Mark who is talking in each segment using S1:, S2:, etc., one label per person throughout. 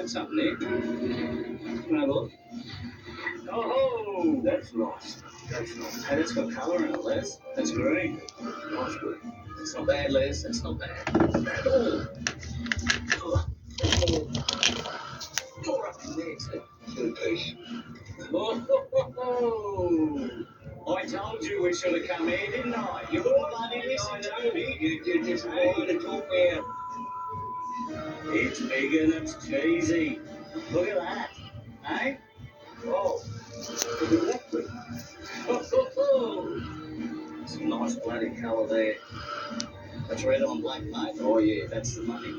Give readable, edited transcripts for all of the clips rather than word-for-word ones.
S1: learned something here. Can I have a look? Oh, that's nice. That's nice. Hey, that's got colour in it, Les. That's green. Nice green. That's not bad, Les. That's not bad. Not bad at all. Tore up his legs. Good piece. Oh, I told you we should have come here, didn't I? You wouldn't bloody listen to me. You just wanted to talk me out. It's big and it's cheesy. Look at that. Eh? Oh, look at that quick. It's a nice bloody colour there. That's red on black, mate. Oh, yeah, that's the money.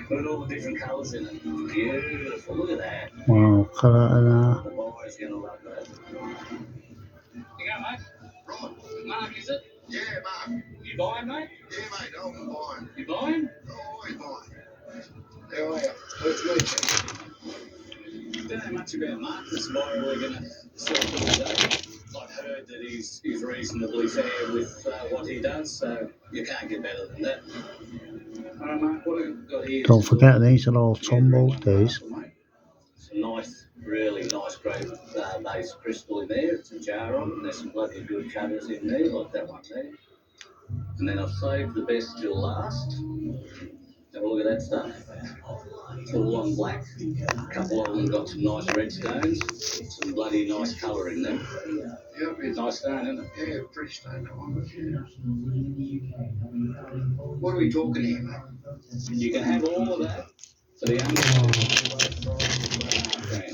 S1: Look at all the different colours in it. Beautiful. Look at that.
S2: Wow, colour in that.
S1: The buyer's going to love that. You go, mate. Right. Mark, is it?
S3: Yeah, Mark.
S1: You buying, mate?
S3: Yeah, mate, I'm buying.
S1: You buying?
S3: Oh, I'm buying.
S1: How are you? Let's meet. Don't know much about Mark. This buyer we're going to sell today. I've heard that he's reasonably fair with what he does, so you can't get better than that. All right, Mark, what have we got here?
S2: Don't forget these are all tumbled, these.
S1: Some nice, really nice grey base crystal in there. It's a jar on, and there's some bloody good cutters in there, like that one there. And then I've saved the best till last. Have a look at that stuff. It's all on black. A couple of them got some nice red stones. Some bloody nice colour in them.
S3: Yeah, it's
S1: Nice stone, isn't it?
S3: yeah, pretty stone that one. What are we talking here, mate?
S1: You can have all of that for the under.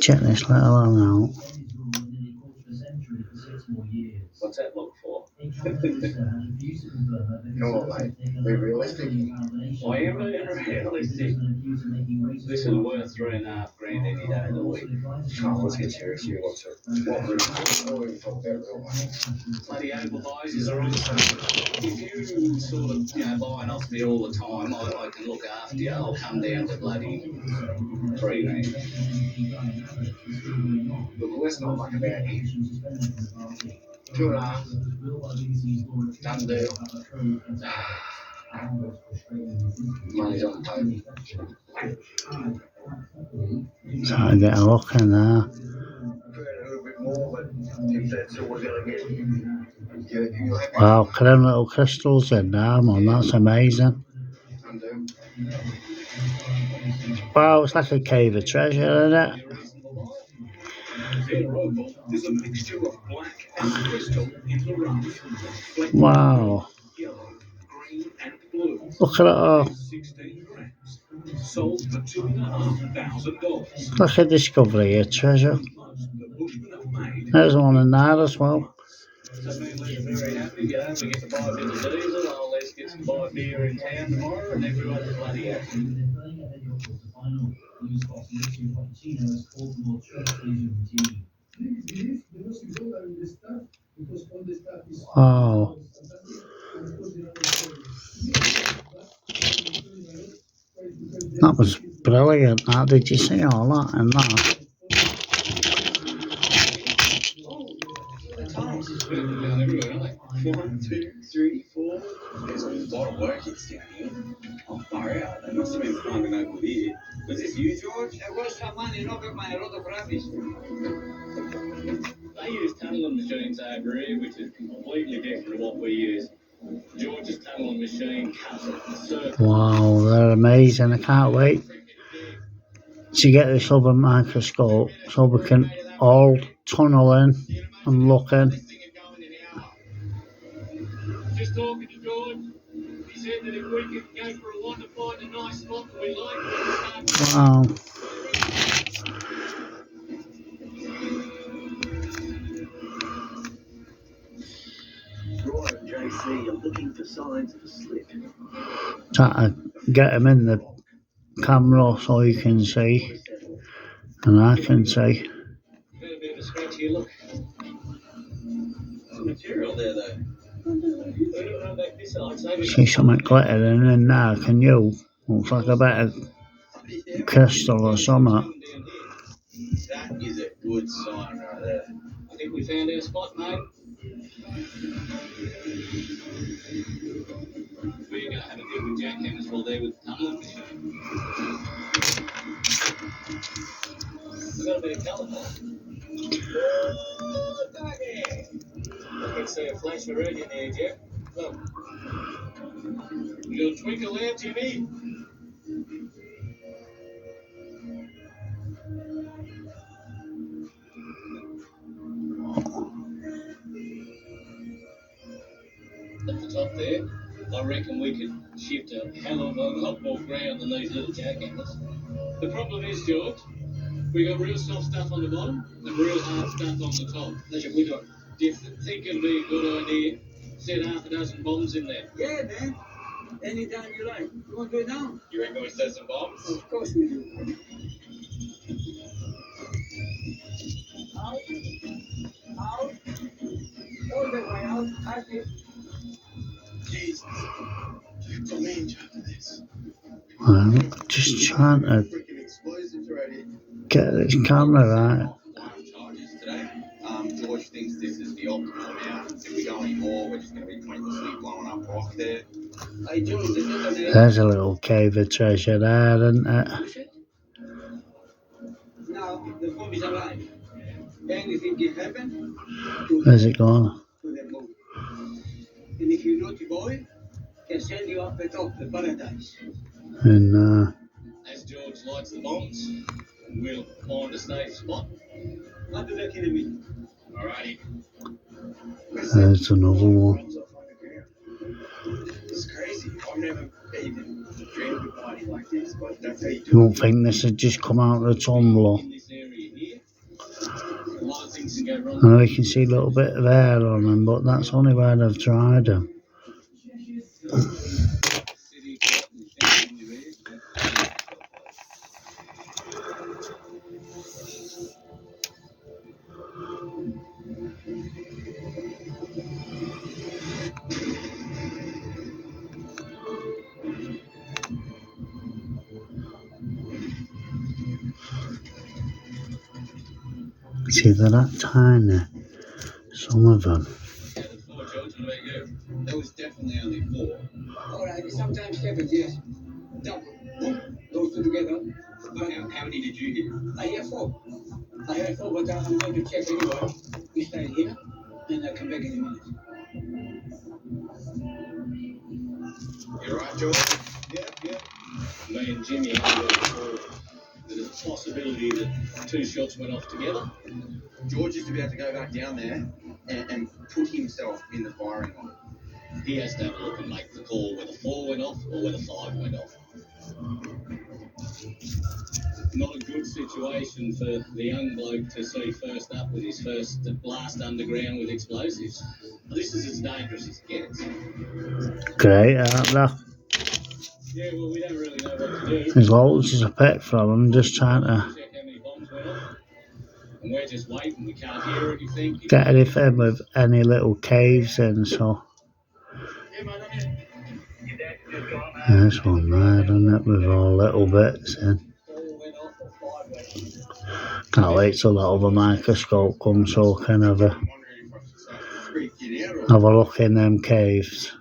S2: Check this little one out.
S1: What's that look for?
S3: Come on, mate. Be realistic.
S1: I am being realistic. This is worth $3.5 grand any day of the week.
S3: Oh, let's get serious here. What's it? What we're talking about real money.
S1: Bloody overbuys are awesome. If you sort of, buying off me all the time, I can look after you. I'll come down to bloody $3 grand.
S3: Look, let's not muck about here. 2.5. Done deal. Money's on the table.
S2: So I get a look in there.
S3: A little bit more, but if that's all we're going to get, you'll have
S2: Wow, look at them little crystals in there, man. That's amazing.
S3: undo.
S2: Wow, it's like a cave of treasure, isn't it?
S1: There's a mixture of black and crystal in the rough.
S2: Wow.
S1: Yellow, green, and blue.
S2: Look at it all.
S1: 16 grams. Sold for $2,500.
S2: Like a discovery of treasure.
S1: The Bushmen have made.
S2: There's one in there as well.
S1: So me and Lee are very happy. We get to buy a bit of diesel. I'll let's get some buy beer in town tomorrow, and everyone's bloody happy.
S2: Wow. That was brilliant. That. Did you see all that and that?
S1: Down everywhere, aren't they? 1, 2, 3, 4. There's a lot of work it's down here. Oh, far out. They must have been finding over here. Was this you, George?
S4: There was some money, not got my other properties.
S1: They use tunnelling machines over here, which is completely different to what we use. George's tunnelling machine cuts a circle.
S2: Wow, they're amazing. I can't wait to get this other microscope so we can all tunnel in and look in.
S1: Just talking to George. He said that if we could go for a lot to find a nice spot that we like, we can start.
S2: Wow.
S3: Right, JC, I'm looking for signs of a slip.
S2: Try to get them in the camera so you can see and I can see.
S1: Got a bit of a scratchy look. Some material there, though. Back this side, so
S2: See something glittering in there, can you? Looks like a bit of crystal or something.
S1: that is a good sign right there. I think we found our spot, mate. We're going to have a good jackhammers all there with the tunnel machine. got a bit of colour. I can see a flash of red in here, Jeff. Look. Little twinkle there, Jimmy. At the top there, I reckon we could shift a hell of a lot more ground than these little jackhammers. The problem is, George, we got real soft stuff on the bottom and real hard stuff on the top. That's a good one. Do you think it'd be a good idea? Set half a dozen bombs in there.
S4: Yeah, man. Anytime you like. You want to do it now?
S1: You reckon we set some bombs?
S4: Of course we do. Out. Out. All the way out. That's it.
S1: Jesus. I mean, this.
S2: Well, just trying to
S3: Freaking explosives already.
S2: get this camera right.
S5: Charges today. George thinks this is the optimal amount. If we go any more, we're just going to be pointlessly blowing up rock there.
S4: Hey, George, the other day.
S2: There's a little cave of treasure there, isn't it?
S4: Now, the bomb is alive. Anything can happen.
S2: Where's it gone?
S4: To the moon. And if you naughty boy, can send you up the top, the paradise.
S2: And
S1: As George lights the bombs, we'll find a safe spot.
S4: I'll be back in a minute.
S1: Alrighty.
S2: there's another one.
S3: It's crazy. I've never even dreamed of a party like this, but that's how you
S2: You
S3: do
S2: won't think this had just come out of the tumbler.
S1: In this area here, a lot of things can go wrong.
S2: I know you can see a little bit of hair on them, but that's only where they've dried them.
S1: City,
S2: See, they're that tiny. Some of them.
S1: Yeah, the four, George, what about you?
S5: There was definitely only 4.
S4: All right, it sometimes happens, yes. Double. Those two together.
S5: But how many did you hear?
S4: I hear 4. I hear 4, but I'm going to check anyway. We stay here, and I'll come back in a minute.
S5: You're right, George?
S3: Yep.
S1: Me and Jimmy had a call. There's a possibility that 2 shots went off together.
S5: George used to be able to go back down there and put himself in the firing line.
S1: He has to have a look and make the call whether 4 went off or whether 5 went off. Not a good situation for the young bloke to see first up with his first blast underground with explosives. This is as dangerous as it gets.
S2: Great, aren't they?
S1: Yeah, well, we don't really know what to do.
S2: There's loads of pick from them, just trying to
S1: Check how many bombs went off. And we're just waiting. We can't hear anything.
S2: get anything with any little caves in, so. There's one there, isn't it, with all little bits in.
S1: 4 went off or 5 went off.
S2: Can't wait till that other microscope comes so I can have a
S3: I'm wondering if I should start freaking out or
S2: have a look in them caves.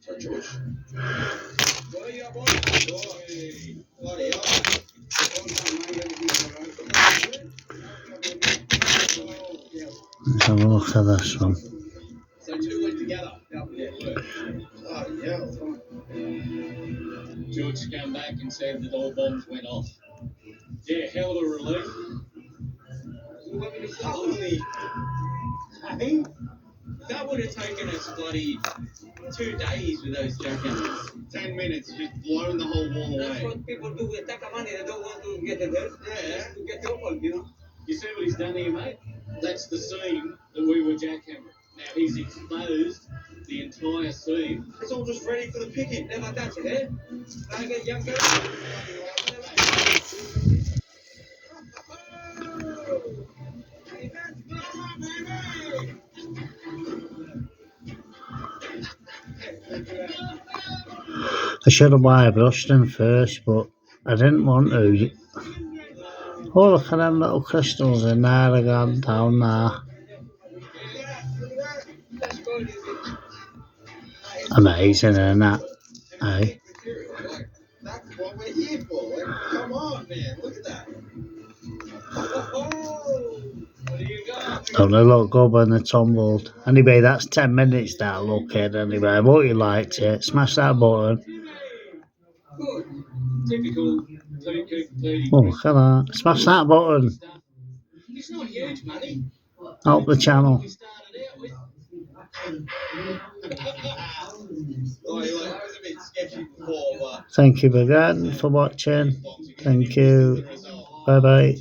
S3: so, George.
S4: Boy, boy.
S3: Bloody hell.
S2: Let's have a look at this one.
S1: So 2 went together.
S3: Bloody hell.
S1: George came back and said that all bombs went off. Yeah, hell of a relief.
S4: Holy.
S5: Hey, that would have taken us bloody 2 days with those jackhammers. 10 minutes, just blown the whole wall
S4: That's
S5: away.
S4: what people do. They take money. They don't want to get the dirt.
S5: Yeah.
S4: To get trouble, you know.
S1: You see what he's done here, mate? That's the seam that we were jackhammering. Now he's exposed the entire seam.
S5: It's all just ready for the picking.
S4: Never touch it, eh? I get younger.
S2: I should have wire brushed them first, but I didn't want to. Oh, look at them little crystals in there again, down there. Amazing, isn't that? Hey,
S3: That's what we're here for. Like, come on, man. Look at that.
S5: What do you got?
S2: Don't they look good when they're tumbled? Anyway, that's 10 minutes that looking. Anyway, I hope you liked it. Smash that button.
S5: Good. Typical. Don't complete.
S2: Oh, look at that. Smash that button.
S5: It's not huge money.
S2: Help the channel.
S5: We started out with. Oh, that was a bit sketchy before, but
S2: Thank you again for watching. Thank you. Bye bye.